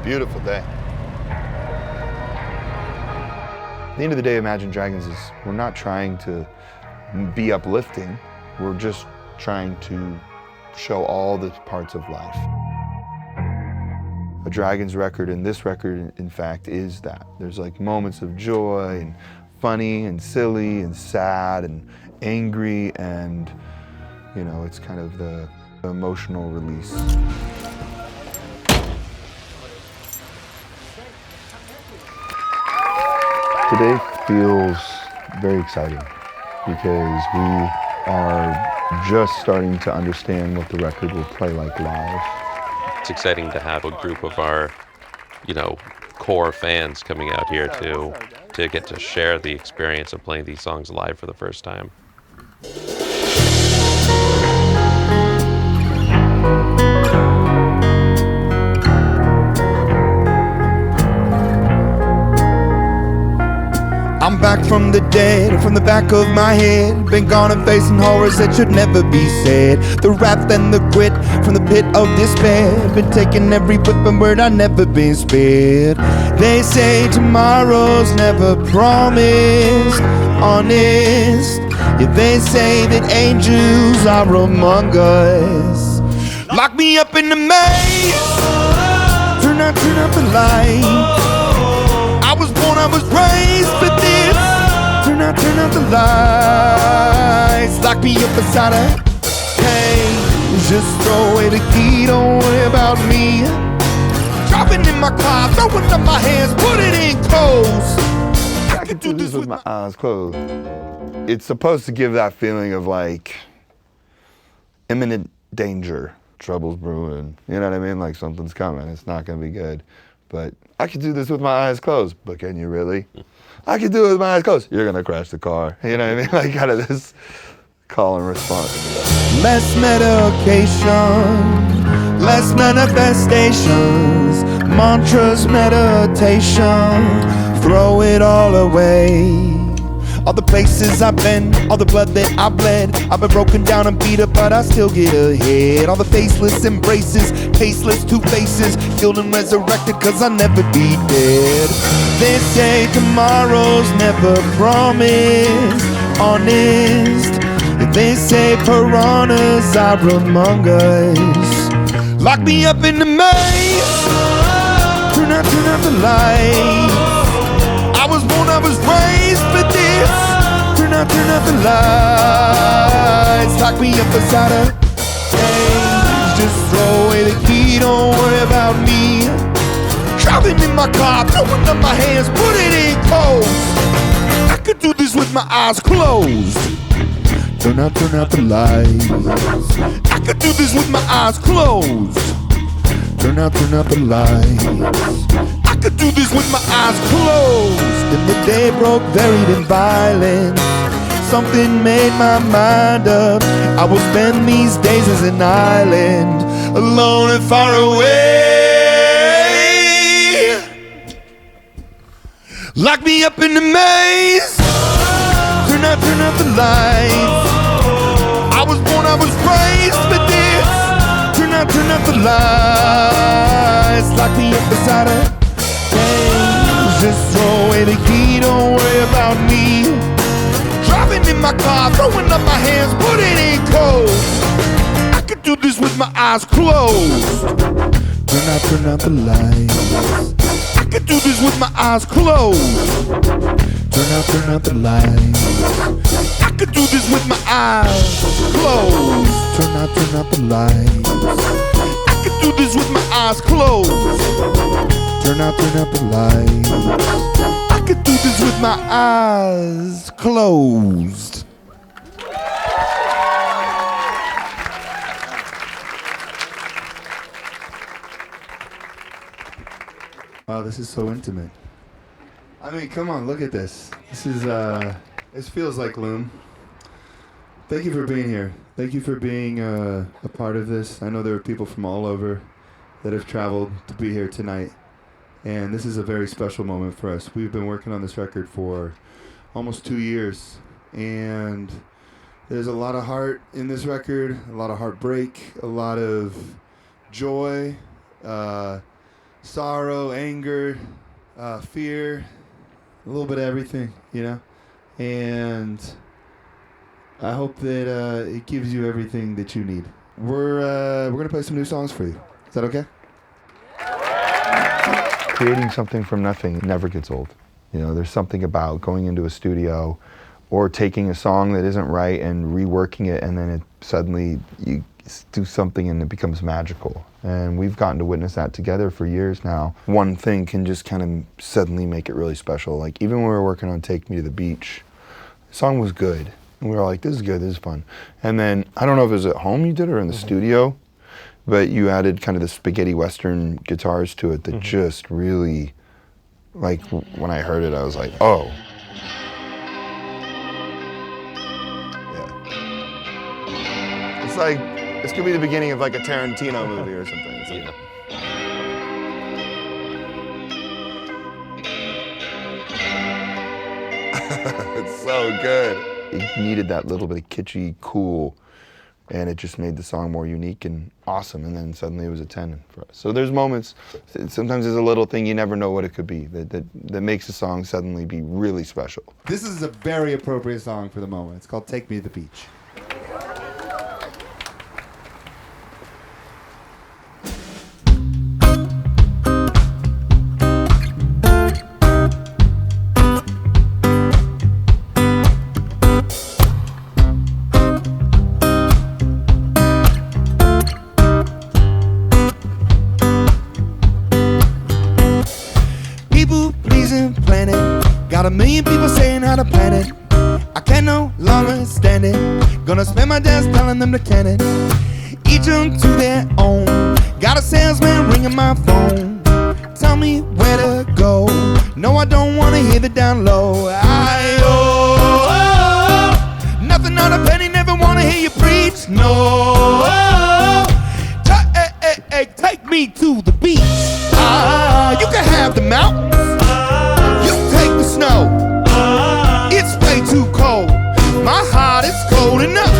beautiful day. At the end of the day, Imagine Dragons is, we're not trying to be uplifting. We're just trying to show all the parts of life. A Dragons record, and this record, in fact, is that. There's like moments of joy and funny and silly and sad and angry, and you know, it's kind of the emotional release. Today feels very exciting because we are just starting to understand what the record will play like live. It's exciting to have a group of our, core fans coming out here to get to share the experience of playing these songs live for the first time. I'm back from the dead, from the back of my head. Been gone and facing horrors that should never be said. The wrath and the grit from the pit of despair. Been taking every whip and word I never been spared. They say tomorrow's never promised. Honest, yeah, they say that angels are among us. Lock me up in the maze. Turn out the light. I was born, I was raised for this. Turn out the lights. Lock me up inside a cage. Just throw away the key, don't worry about me. Dropping in my car, throwing up my hands, put it in close. I can do this with my eyes closed. It's supposed to give that feeling of like imminent danger, trouble's brewing. You know what I mean? Like something's coming, it's not gonna be good. But I can do this with my eyes closed. But can you really? I can do it with my eyes closed. You're gonna crash the car. You know what I mean? Like kind of this call and response. Less medication, less manifestations, mantras, meditation, throw it all away. All the places I've been, all the blood that I bled. I've been broken down and beat up, but I still get ahead. All the faceless embraces, tasteless two faces, killed and resurrected, cause I'll never be dead. They say tomorrow's never promised. Honest, they say piranhas are among us. Lock me up in the maze. Turn out the light. I was born, I was raised for this. Turn out the lights. Lock me up inside a cage. Just throw away the key, don't worry about me. Driving in my car, throwing up my hands, put it in close. I could do this with my eyes closed. Turn out the lights. I could do this with my eyes closed. Turn out the lights. I could do this with my eyes closed. Then the day broke, varied and violent. Something made my mind up. I will spend these days as an island, alone and far away. Lock me up in the maze. Turn out the lights. I was born, I was raised for this. Turn out the lights. Lock me up beside her. Just throw away the key, don't worry about me. Driving in my car, throwing up my hands, put it in close. I could do this with my eyes closed. Turn out the lights. I could do this with my eyes closed. Turn out the lights. I could do this with my eyes closed. Turn out the lights. I could do this with my eyes closed. Turn out the lights. I could do this with my eyes closed. Wow, this is so intimate. I mean, come on, look at this. This is, this feels like Loom. Thank you for being here. Thank you for being a part of this. I know there are people from all over that have traveled to be here tonight. And this is a very special moment for us. We've been working on this record for almost 2 years. And there's a lot of heart in this record, a lot of heartbreak, a lot of joy, sorrow, anger, fear, a little bit of everything, you know? And I hope that it gives you everything that you need. We're gonna play some new songs for you. Is that okay? Creating something from nothing never gets old. You know, there's something about going into a studio or taking a song that isn't right and reworking it, and then it suddenly you do something and it becomes magical. And we've gotten to witness that together for years now. One thing can just kind of suddenly make it really special. Like even when we were working on Take Me to the Beach, the song was good. And we were like, this is good, this is fun. And then, I don't know if it was at home you did it or in the studio, but you added kind of the spaghetti western guitars to it that just really, like when I heard it, I was like, oh. Yeah. It's like, this could be the beginning of like a Tarantino movie or something. It's like, it's so good. It needed that little bit of kitschy, cool, and it just made the song more unique and awesome, and then suddenly it was a 10 for us. So there's moments, sometimes there's a little thing you never know what it could be that makes a song suddenly be really special. This is a very appropriate song for the moment. It's called Take Me to the Beach. Got a million people saying how to plan it. I can no longer stand it. Gonna spend my days telling them to can it. Each to their own. Got a salesman ringing my phone. Tell me where to go. No, I don't wanna hear the down low. Nothing on a penny, never wanna hear you preach. No. Take me to the beach. You can have the mountains. Take the snow, it's way too cold. My heart is cold enough.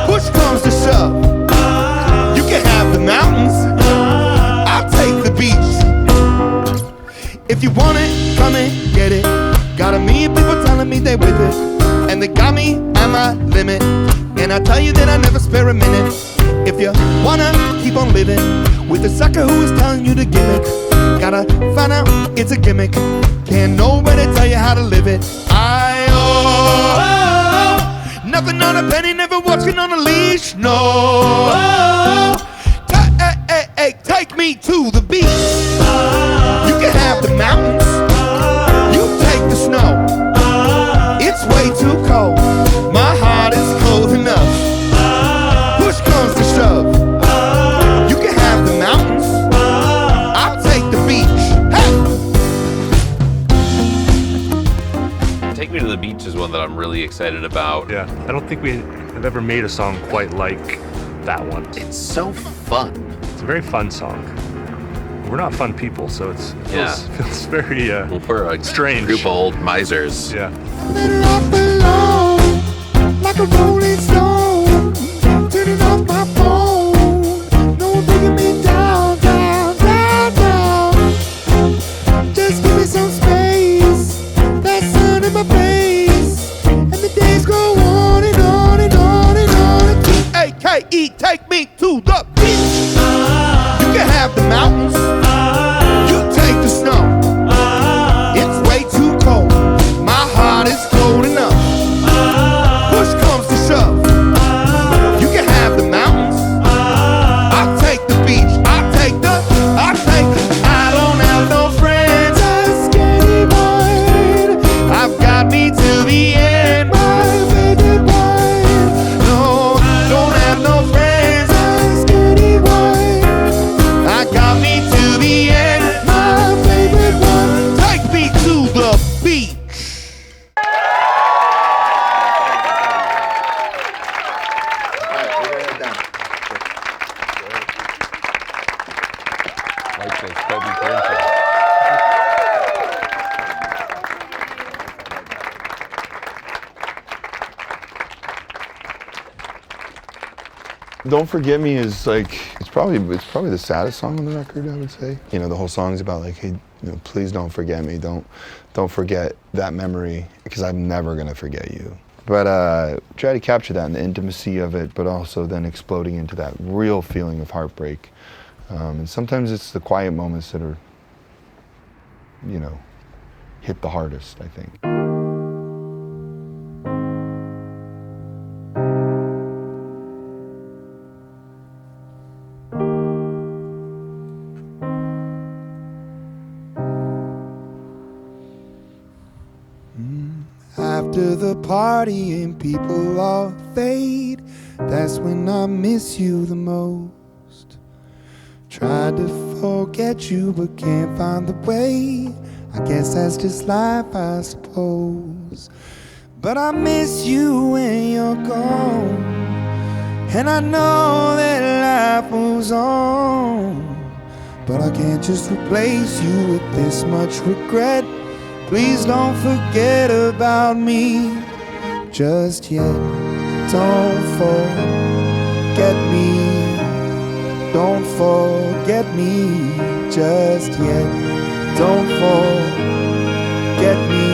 Push comes to shove. You can have the mountains, I'll take the beach. If you want it, come and get it. Got a million people telling me they with it, and they got me at my limit. And I tell you that I never spare a minute. If you wanna keep on living with the sucker who is telling you the gimmick, gotta find out it's a gimmick. Can't nobody tell you how to live it. Nothing on a penny, never walking on a leash. No. Take me to the beach. You can have the mountains. You take the snow. It's way too cold. My heart is cold enough. Push comes to shove. You can have the mountains. I'll take the beach. Hey! Take Me to the Beach is one that I'm really excited about. Yeah, I don't think we have ever made a song quite like that one. It's so fun. It's a very fun song. We're not fun people, so it feels very we're a strange group of old misers. Yeah. Like a rolling stone, turning off my phone. No one bringing me down, down, down, down. Just give me some space. That sun in my face, and the days go on and on and on and on. T-A-K-E, take me to the beach. You can have the mountains. You take the snow. It's way too cold. My heart is cold enough. Push comes to shove. You can have the mountains. I'll take the beach. I'll take the. I don't have no friends. A skinny boy. I've got me to the end. My baby boy. No, don't have no friends. A skinny boy. I got me to the end. My favorite one. Take me to the beach. Like this Kobe Bryant. Don't Forget Me is like, it's probably the saddest song on the record, I would say. You know, the whole song's about like, hey, you know, please don't forget me. Don't forget that memory, because I'm never gonna forget you. But try to capture that and the intimacy of it, but also then exploding into that real feeling of heartbreak. And sometimes it's the quiet moments that are, you know, hit the hardest, I think. After the party and people all fade, that's when I miss you the most. Tried to forget you but can't find the way. I guess that's just life, I suppose. But I miss you when you're gone, and I know that life moves on. But I can't just replace you with this much regret. Please don't forget about me just yet. Don't forget me. Don't forget me just yet. Don't forget me.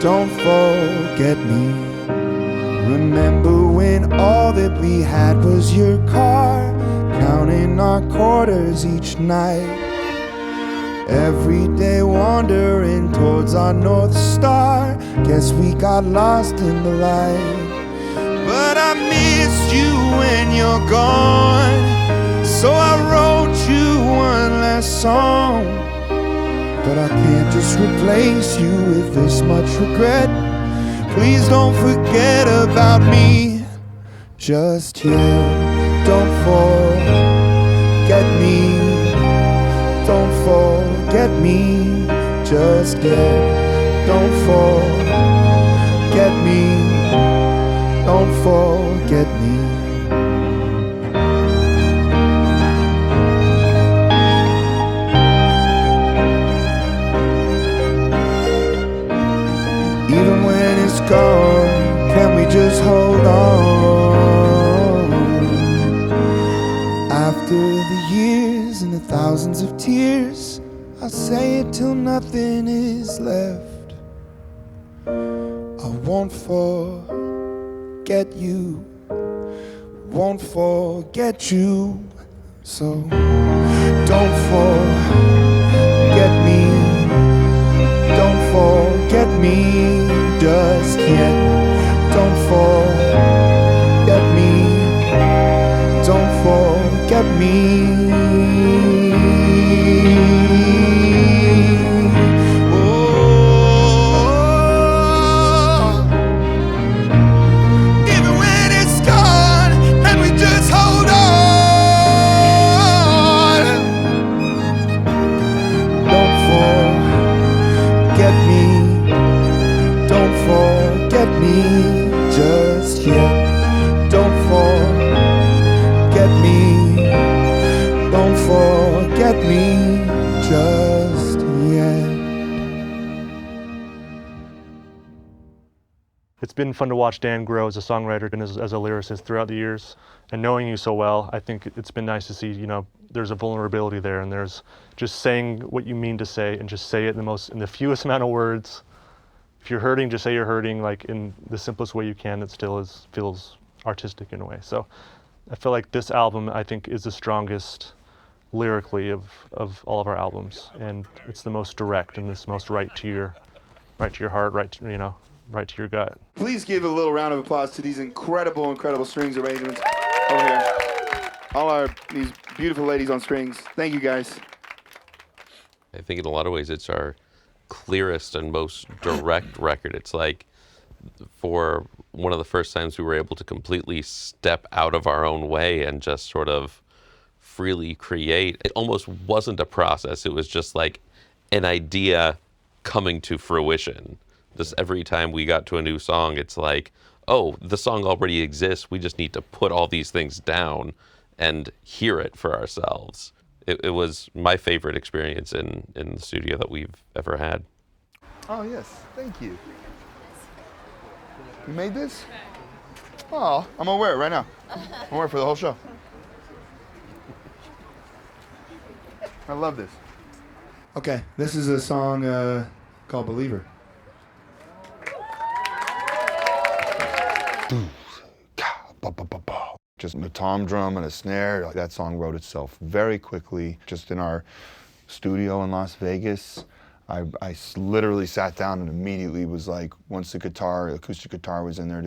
Don't forget me. Remember when all that we had was your car, counting our quarters each night. Every day wandering towards our North Star. Guess we got lost in the light. But I miss you when you're gone, so I wrote you one last song. But I can't just replace you with this much regret. Please don't forget about me just yet. Don't forget me. Don't forget me just yet. Don't forget me. Don't forget me. Even when it's gone, can we just hold on? After the years and the thousands of tears, I'll say it till nothing is left. I won't forget you, won't forget you. So don't forget me, don't forget me just yet. Don't forget me, don't forget me. Just yet. Don't forget me. Don't forget me just yet. It's been fun to watch Dan grow as a songwriter and as a lyricist throughout the years. And knowing you so well, I think it's been nice to see, you know, there's a vulnerability there, and there's just saying what you mean to say and just say it in the fewest amount of words. If you're hurting, just say you're hurting, like in the simplest way you can that still feels artistic in a way. So I feel like this album, I think, is the strongest lyrically of all of our albums, and it's the most direct and it's most right to your heart, right to your gut. Please give a little round of applause to these incredible strings arrangements over here. These beautiful ladies on strings. Thank you, guys. I think in a lot of ways it's our clearest and most direct record. It's like, for one of the first times we were able to completely step out of our own way and just sort of freely create. It almost wasn't a process. It was just like an idea coming to fruition. Just every time we got to a new song, it's like, oh, the song already exists. We just need to put all these things down and hear it for ourselves. It was my favorite experience in the studio that we've ever had. Oh yes, thank you. You made this? Oh, I'm gonna wear it right now. I'm gonna wear it for the whole show. I love this. Okay, this is a song called Believer. Just a tom drum and a snare. Like, that song wrote itself very quickly, just in our studio in Las Vegas. I literally sat down and immediately was like, once the guitar, acoustic guitar was in there,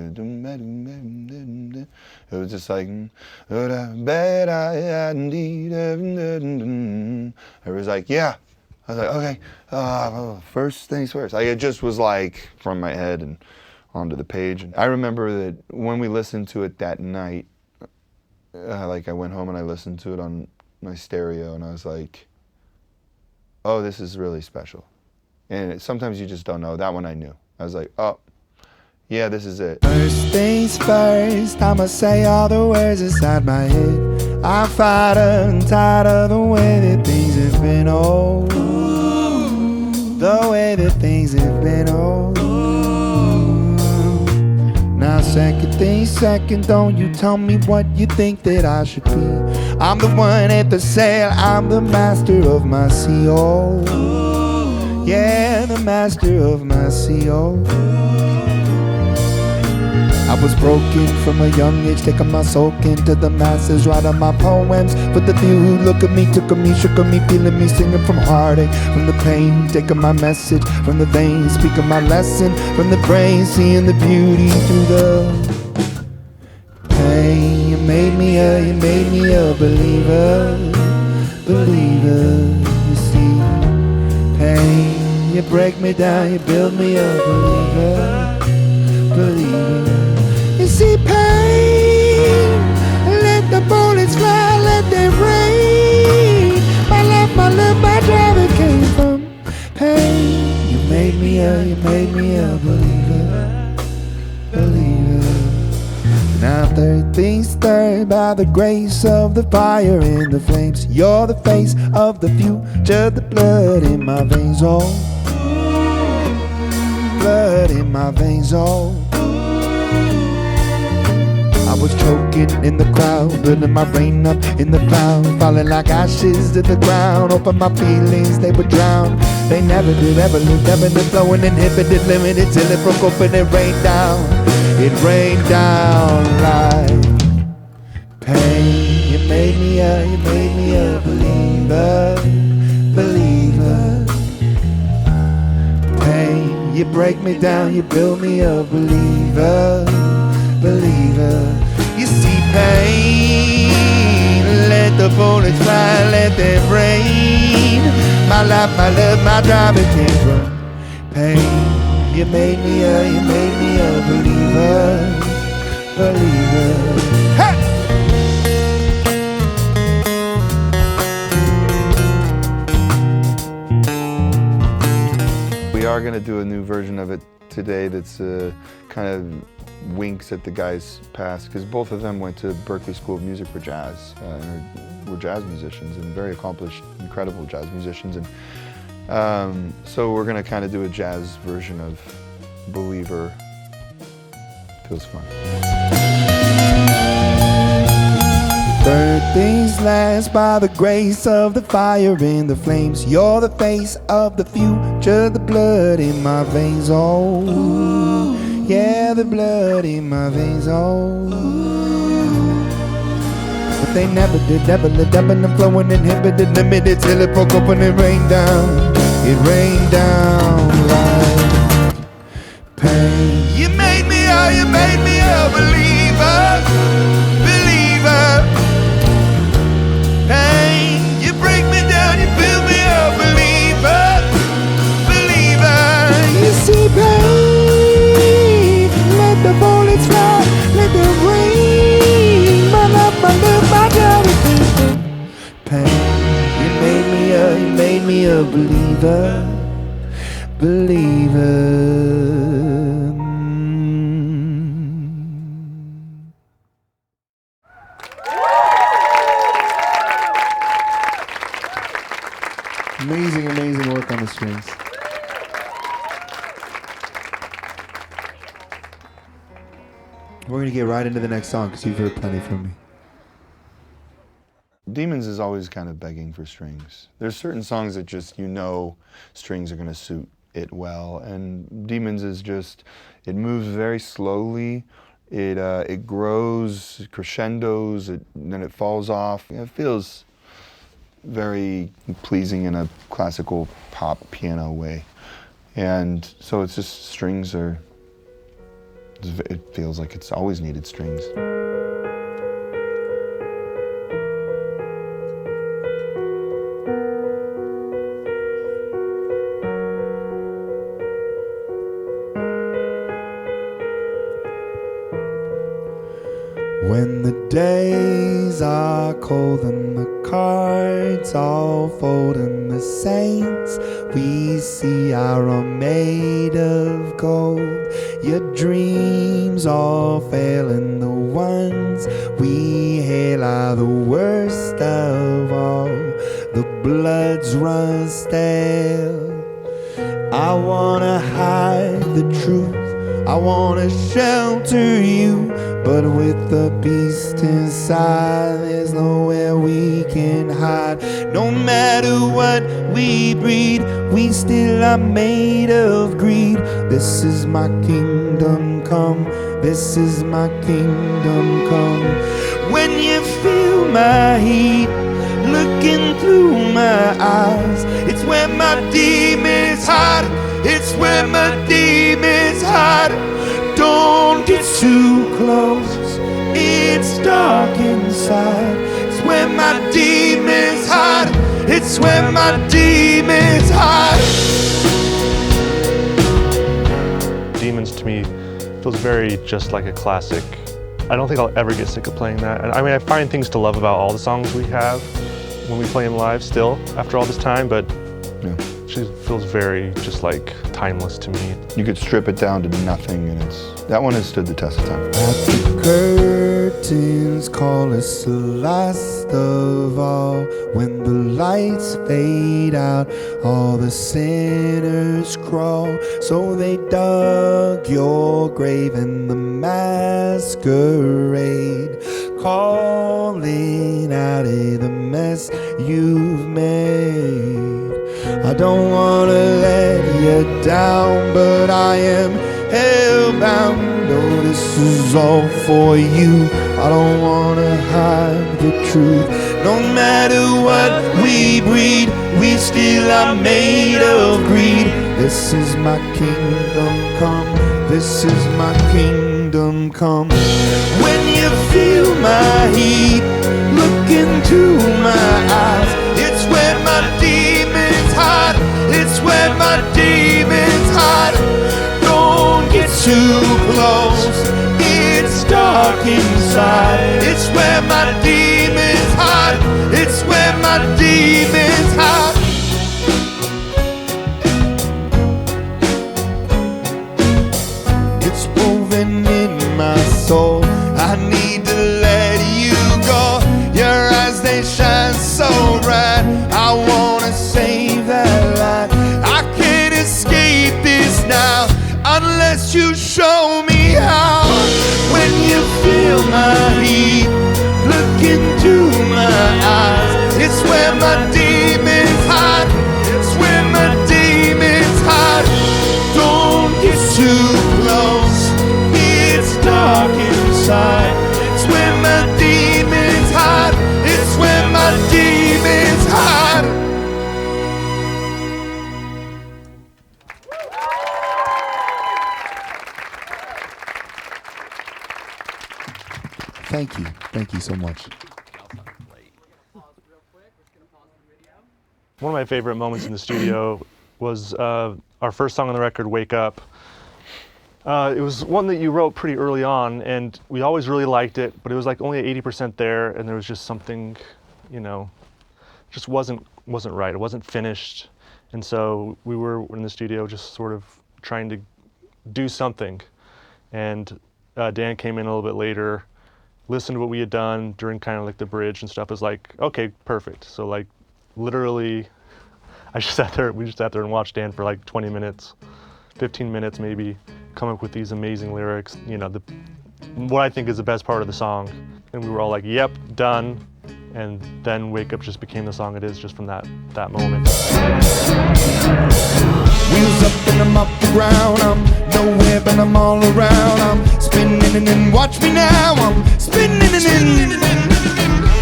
it was just like, it was like, yeah. I was like, okay, first things first. Like, it just was like from my head and onto the page. And I remember that when we listened to it that night, like I went home and I listened to it on my stereo and I was like, oh, this is really special. And sometimes you just don't know. That one I knew. I was like, oh, yeah, this is it. First things first, I'ma say all the words inside my head. I'm fired up and tired of the way that things have been, oh. The way that things have been, oh. Now second things second, don't you tell me what you think that I should be. I'm the one at the sail, I'm the master of my sea, oh. Yeah, the master of my sea, oh. I was broken from a young age, taking my soul into the masses, writing my poems for the few who look at me, took at me, shook at me, feeling me, singing from heartache, from the pain, taking my message from the veins, speaking my lesson from the brain, seeing the beauty through the pain. You made me a believer, believer, you see. Pain, you break me down, you build me a believer, believer. You see pain, let the bullets fly, let them rain. My love, my driver came from pain. You made me a believer, believer. Now third things third, by the grace of the fire and the flames, you're the face of the future, the blood in my veins, oh. Blood in my veins, oh. I was choking in the crowd, building my rain up in the cloud, falling like ashes to the ground. Open my feelings, they would drown. They never did, ever lived, never did, flowing, inhibited, limited, till it broke open and rained down. It rained down like pain. You made me a believer, believer. Pain, you break me down, you build me a believer, believer. You see pain, let the bullets fly, let them rain. My life, my love, my driving came from pain. You made me a believer, believer. Hey! We are going to do a new version of it today that's kind of winks at the guys past, because both of them went to Berklee School of Music for Jazz and were jazz musicians and very accomplished, incredible jazz musicians. And so we're going to kind of do a jazz version of Believer. Feels fun. Third things last, by the grace of the fire and the flames, you're the face of the future, the blood in my veins, oh. Yeah, the blood in my veins, oh. But they never did, never lived, ebbing and flowing, inhibited, limited, till it broke open and rained down. It rained down like pain. You made me a believer, believer. Pain, you break me down, you build me a believer, believer. You see pain, let the bullets fly, let them rain. My love, my driving pain. You made me a believer, believer. Amazing, amazing work on the strings. We're going to get right into the next song because you've heard plenty from me. Demons is always kind of begging for strings. There's certain songs that just, you know, strings are going to suit it well, and Demons is just, it moves very slowly. It grows, it crescendos, then it falls off. It feels very pleasing in a classical pop piano way. And so it's just strings are, it feels like it's always needed strings. When the days are cold and the cards all fold and the saints we see are all made of gold, your dreams all fail and the ones we hail are the worst of all. The bloods run stale. I wanna hide the truth, I wanna shelter you, but with the beast inside, there's nowhere we can hide. No matter what we breed, we still are made of greed. This is my kingdom come, this is my kingdom come. When you feel my heat looking through my eyes, it's where my demons hide, it's where my demons hide. Don't get too close, it's dark inside. It's where my demons hide, it's where my demons hide. Demons to me feels very just like a classic. I don't think I'll ever get sick of playing that. I mean, I find things to love about all the songs we have when we play them live still after all this time, but Yeah. she feels very just like timeless to me. You could strip it down to nothing, and that one has stood the test of time. At the curtains call us the last of all. When the lights fade out, all the sinners crawl. So they dug your grave in the masquerade, calling out of the mess you've made. I don't wanna let you down, but I am hellbound. No, this is all for you. I don't wanna hide the truth. No matter what we breed, we still are made of greed. This is my kingdom come, this is my kingdom come. When you feel my heat look into my eyes, it's where my demons hide, it's where my demons hide. Don't get too close, it's dark inside. It's where my demons hide, it's where my demons hide. It's woven in my soul, I need to let you go. Your eyes, they shine so bright, I wanna save that light. I can't escape this now unless you show me how. When you feel my heat look into my eyes, it's where my demons hide, it's where my demons hide. Don't get too close, it's dark inside. It's where my demons hide, it's where my demons hide. Thank you so much. One of my favorite moments in the studio was our first song on the record, Wake Up. It was one that you wrote pretty early on, and we always really liked it, but it was like only at 80% there, and there was just something, you know, just wasn't right. It wasn't finished, and so we were in the studio just sort of trying to do something. And Dan came in a little bit later, listened to what we had done during kind of like the bridge and stuff. Was like, okay, perfect. So like, literally, we just sat there and watched Dan for like 20 minutes, 15 minutes maybe, come up with these amazing lyrics. You know, what I think is the best part of the song. And we were all like, yep, done. And then Wake Up just became the song it is just from that moment. Wheels up and I'm off the ground. I'm nowhere but I'm all around. I'm spinning and watch me now. I'm spinning and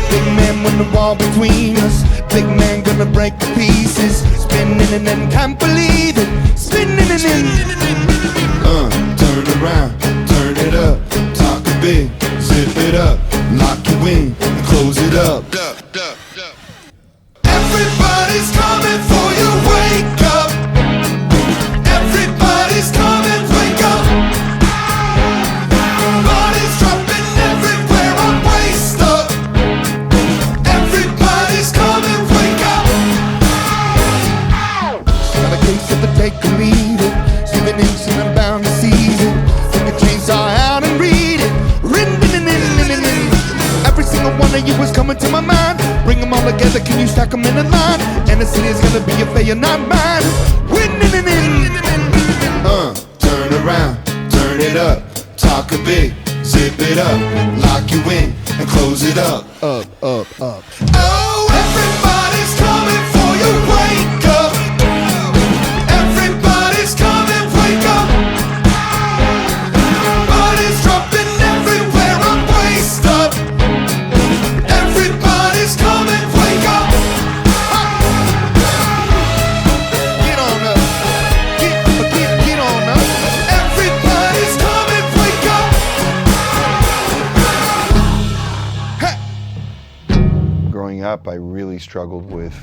big man when the wall between us. Big man gonna break the pieces. Spinning and can't believe it. Spinning and turn around, turn it up. Talk a big, zip it up. Lock you in and close it up. Everybody's coming for you. Wake up. Everybody's coming. Wake up. Bodies dropping everywhere. I'm waist up. Everybody's coming. Wake up. Got a case of the take or leave it. Giving inch and I'm bound to seize it. Take a chainsaw out and read it. Every single one of you is coming to my mind. Bring them all together, can you stack them in a line? And the city is gonna be a failure, not mine. Winning. Turn around, turn it up. Talk a big, zip it up. Lock you in and close it up. Up. Oh, everybody's coming for you. Wake up. Everybody's coming. Wake up. Bodies dropping everywhere. I'm waist up. Everybody's coming. Wake up. Get on up. Get on up. Everybody's coming. Wake up. Hey. Growing up, I really struggled with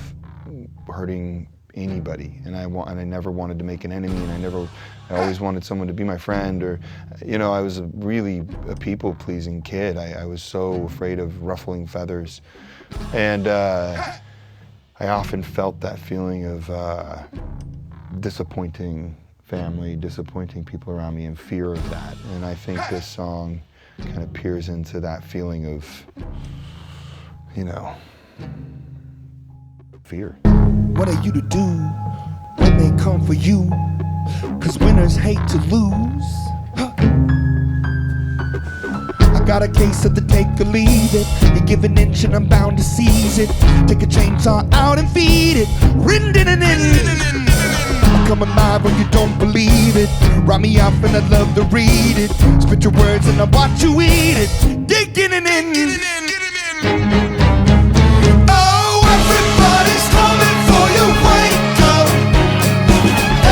hurting anybody, and I never wanted to make an enemy, and I always wanted someone to be my friend, or, I was really a people-pleasing kid. I was so afraid of ruffling feathers, and I often felt that feeling of disappointing family, disappointing people around me, and fear of that. And I think this song kind of peers into that feeling of, fear. What are you to do when they come for you? 'Cause winners hate to lose. Huh. I got a case of the take or leave it. You give an inch and I'm bound to seize it. Take a chainsaw out and feed it. I'm coming live when you don't believe it. Write me off and I'd love to read it. Spit your words and I'll watch you eat it. Digging it in. Everybody's coming for you. Wake up.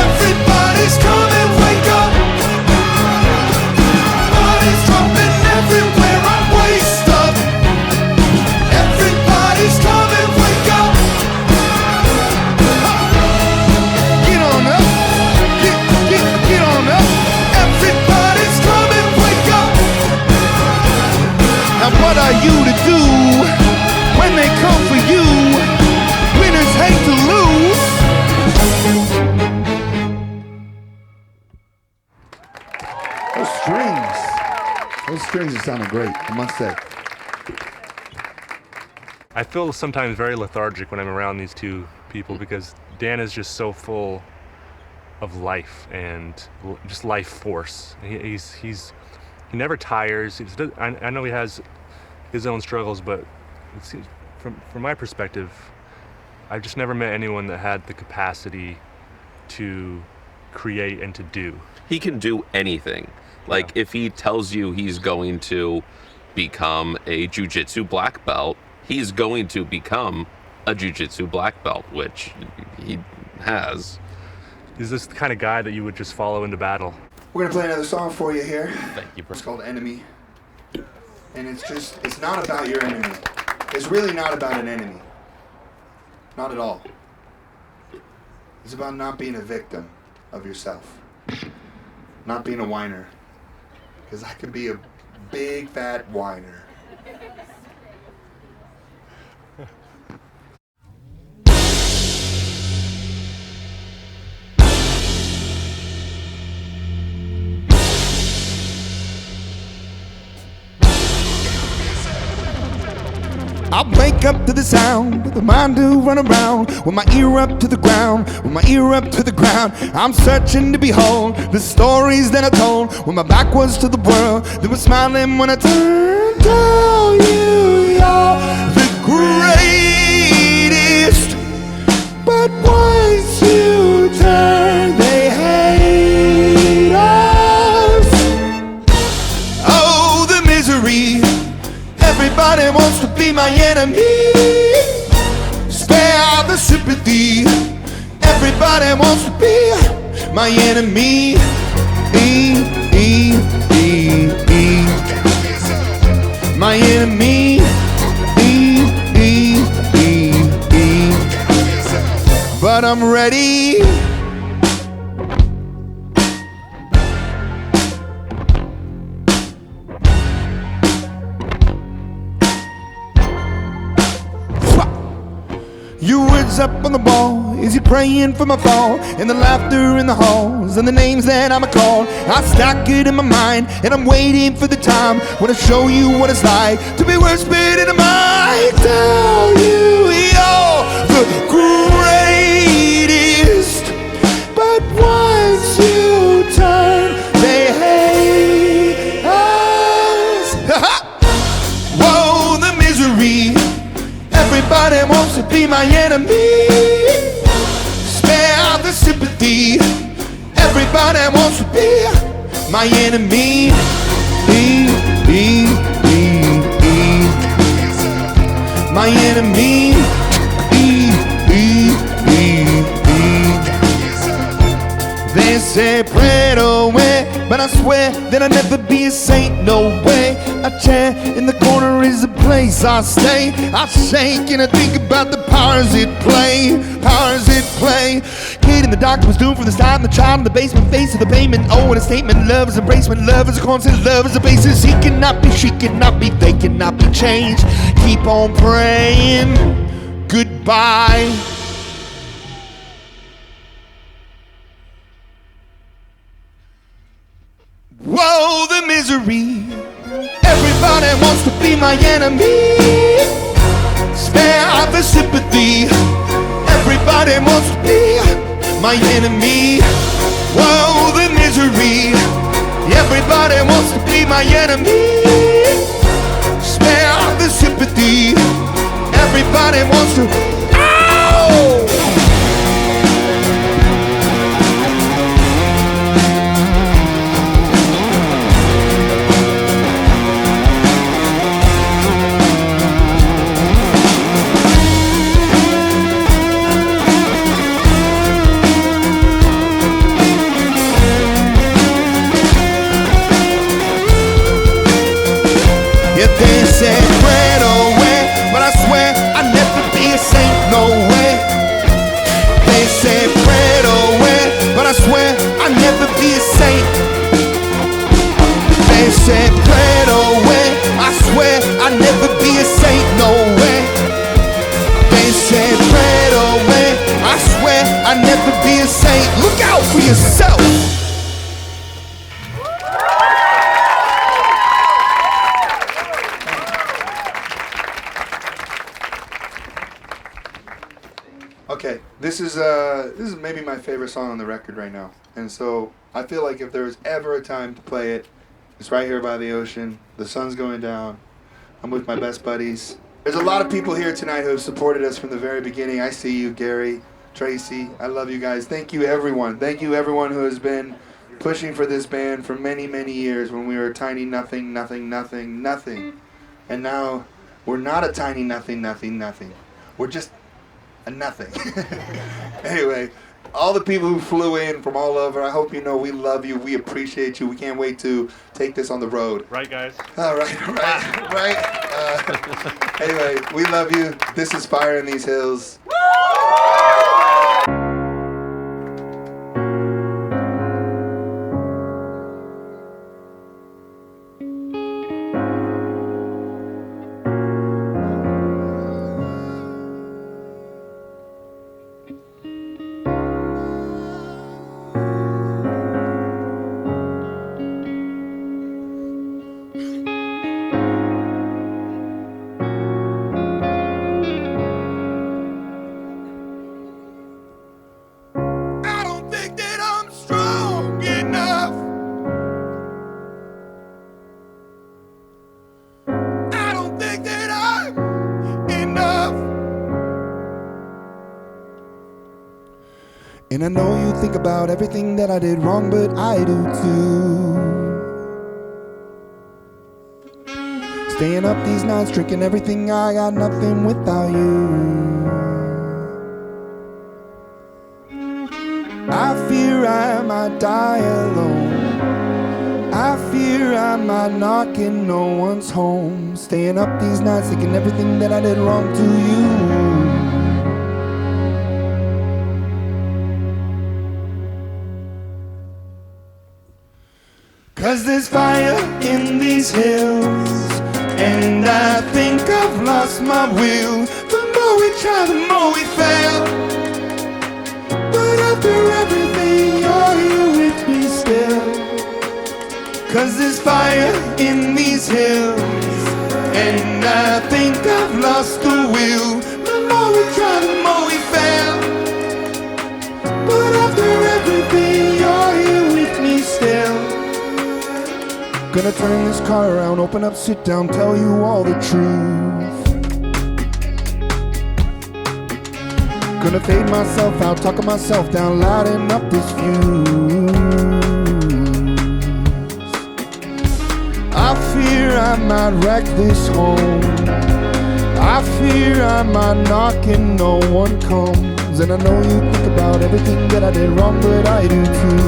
Everybody's coming. Wake up. Bodies dropping everywhere. I'm waist up. Everybody's coming. Wake up. Get on up. Get on up. Everybody's coming. Wake up. Now what are you to do when they come for you? Winners hate to lose. Those strings are sounding great, I must say. I feel sometimes very lethargic when I'm around these two people because Dan is just so full of life and just life force. He never tires. I know he has his own struggles, but it seems, from my perspective, I've just never met anyone that had the capacity to create and to do. He can do anything. Like, if he tells you he's going to become a jiu-jitsu black belt, he's going to become a jiu-jitsu black belt, which he has. He's this kind of guy that you would just follow into battle. We're gonna play another song for you here. Thank you. It's called Enemy. And it's not about your enemy. It's really not about an enemy. Not at all. It's about not being a victim of yourself. Not being a whiner. Because I could be a big fat whiner. I wake up to the sound, with the mind to run around, with my ear up to the ground, with my ear up to the ground. I'm searching to behold the stories that I told when my back was to the world. They were smiling when I turned. Tell you you're the greatest, but once you turn, they hate us. Oh, the misery. Everybody wants to be my enemy. Spare the sympathy. Everybody wants to be my enemy. My enemy. But I'm ready. Your words up on the wall, is he praying for my fall? And the laughter in the halls, and the names that I'ma call. I stack it in my mind, and I'm waiting for the time when I show you what it's like to be worse fit in a mic. Tell you you're the greatest, but once you turn, they hate us. Whoa, the misery. Everybody wants to be my enemy. Spare the sympathy. Everybody wants to be my enemy. My enemy. They say pray away, but I swear that I'll never be a saint, no way. A chair in the corner is a place I stay. I shake and I think about the powers it play, powers it play. Kid in the doctor was doomed from the start, and the child in the basement, face of the payment. Oh, and a statement, love is embracement, love is a constant, love is a basis. He cannot be, she cannot be, they cannot be changed. Keep on praying, goodbye. Whoa, the misery. Everybody wants to be my enemy. Spare the sympathy. Everybody wants to be my enemy. Whoa, the misery. Everybody wants to be my enemy. Spare the sympathy. Everybody wants to. Ow! They say pray away, but I swear I'll never be a saint, no way. They say pray away, but I swear I'll never be a saint. They say pray away, I swear I'll never be a saint, no way. They say pray away, I swear I'll never be a saint. Look out for yourself. Okay, this is maybe my favorite song on the record right now, and so I feel like if there was ever a time to play it, it's right here by the ocean. The sun's going down. I'm with my best buddies. There's a lot of people here tonight who have supported us from the very beginning. I see you, Gary, Tracy. I love you guys. Thank you, everyone. Thank you, everyone who has been pushing for this band for many, many years when we were a tiny nothing, nothing, nothing, nothing, and now we're not a tiny nothing, nothing, nothing. We're just a nothing. Anyway, all the people who flew in from all over, I hope you know we love you, we appreciate you, we can't wait to take this on the road. Right, guys? All right. Anyway, we love you. This is Fire in These Hills. And I know you think about everything that I did wrong, but I do too. Staying up these nights, drinking everything, I got nothing without you. I fear I might die alone. I fear I might knock and no one's home. Staying up these nights, thinking everything that I did wrong to you. 'Cause there's fire in these hills, and I think I've lost my will. The more we try, the more we fail. But after everything, you're here with me still. 'Cause there's fire in these hills, and I think I've lost the will. The more we try, the more we fail. But after everything, you're here with me still. Gonna turn this car around, open up, sit down, tell you all the truth. Gonna fade myself out, talking myself down, lighting up this fuse. I fear I might wreck this home. I fear I might knock and no one comes. And I know you think about everything that I did wrong, but I do too.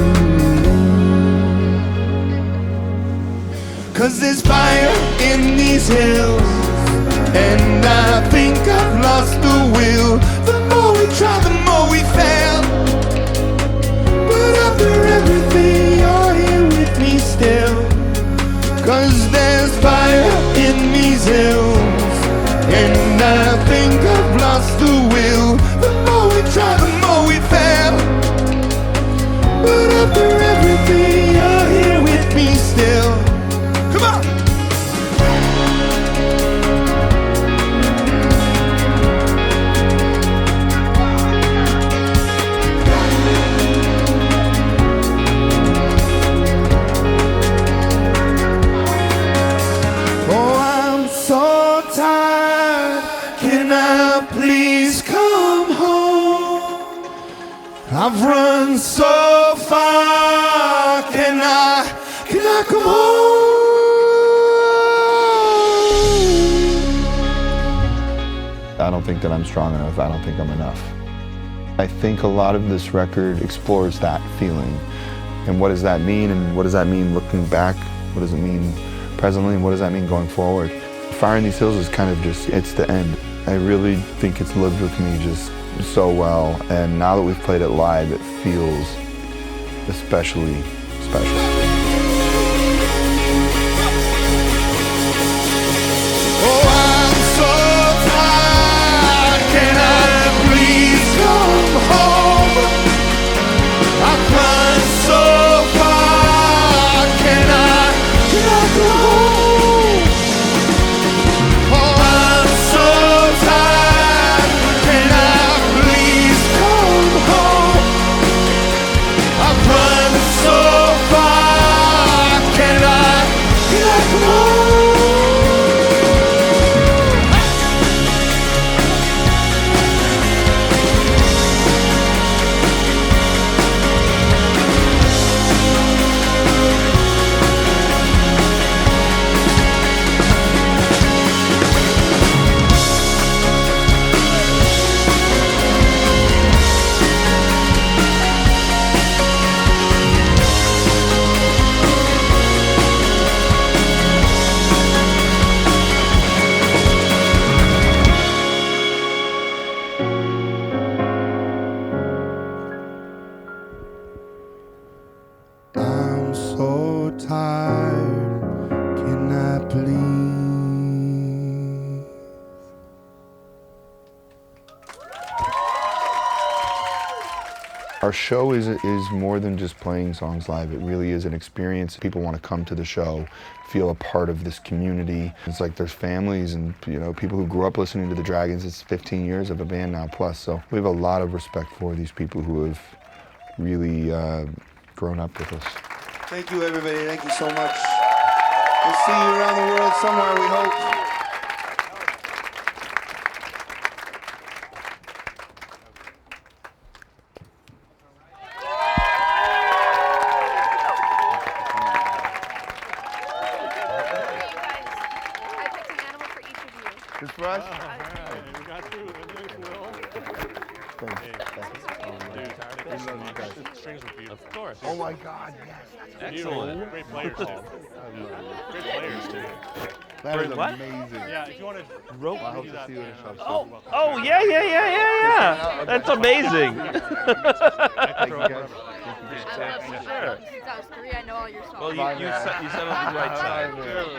'Cause there's fire in these hills, and I think I've lost the will. The more we try, the more we fail. But after everything, you're here with me still. 'Cause there's fire in these hills, and I think I've lost the will. The more we try, the more we fail. But after everything, you're here with me still. Come on! Oh, I'm so tired. Can I please come home? I've run so far. Can I come home? I don't think that I'm strong enough. I don't think I'm enough. I think a lot of this record explores that feeling. And what does that mean? And what does that mean looking back? What does it mean presently? And what does that mean going forward? Fire in These Hills is kind of just, it's the end. I really think it's lived with me just so well. And now that we've played it live, it feels especially special. I'm so tired, can I please? Our show is more than just playing songs live. It really is an experience. People want to come to the show, feel a part of this community. It's like there's families and people who grew up listening to the Dragons. It's 15 years of a band now plus, so we have a lot of respect for these people who have really grown up with us. Thank you, everybody. Thank you so much. We'll see you around the world somewhere, we hope. This for us? We got through it. Thanks, Will. Thanks. Dude, thanks so much. The strings were beautiful. Of course. Oh my God, yes. Excellent. Great players, too. Great players, too. That is what? amazing. Yeah, if you want to Rope. I hope to see you in a show. Oh, yeah. That's amazing. Thank you guys. Since I was 3, I know all your songs. Well, you said on the right side.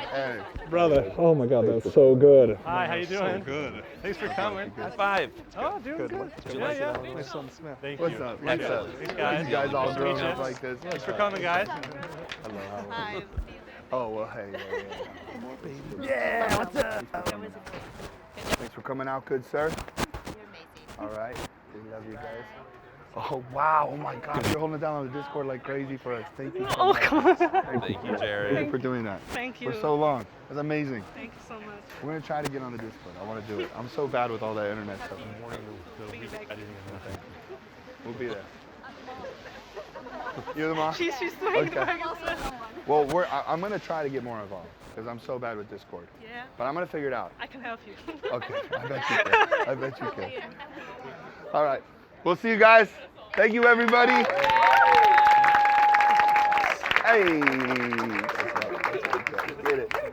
Hey. Brother, oh my God, that's so good. Hi, how you doing? Good. Thanks for coming. High five. Oh, doing good. Yeah. My son Smith. Thank What's you. up? Thanks, What's up? guys. You guys all Nice to meet grown up you. like this. Thanks for coming, guys. Hello. Hi. Oh, well, hey. Yeah, what's up? Thanks for coming out, good sir. You're amazing. All right. We love you guys. Oh, wow. Oh, my God. You're holding it down on the Discord like crazy for us. Thank you so much. Thank you, Jared. Thank you for doing that. Thank you. For so long. That's amazing. Thank you so much. We're going to try to get on the Discord. I want to do it. I'm so bad with all that internet stuff. We'll be there. You the mom? She's doing Okay. Well, I'm going to try to get more involved because I'm so bad with Discord. Yeah, But I'm going to figure it out. I can help you. Okay. I bet you can. I bet you can. All right. We'll see you guys. Thank you, everybody. Hey. Get it.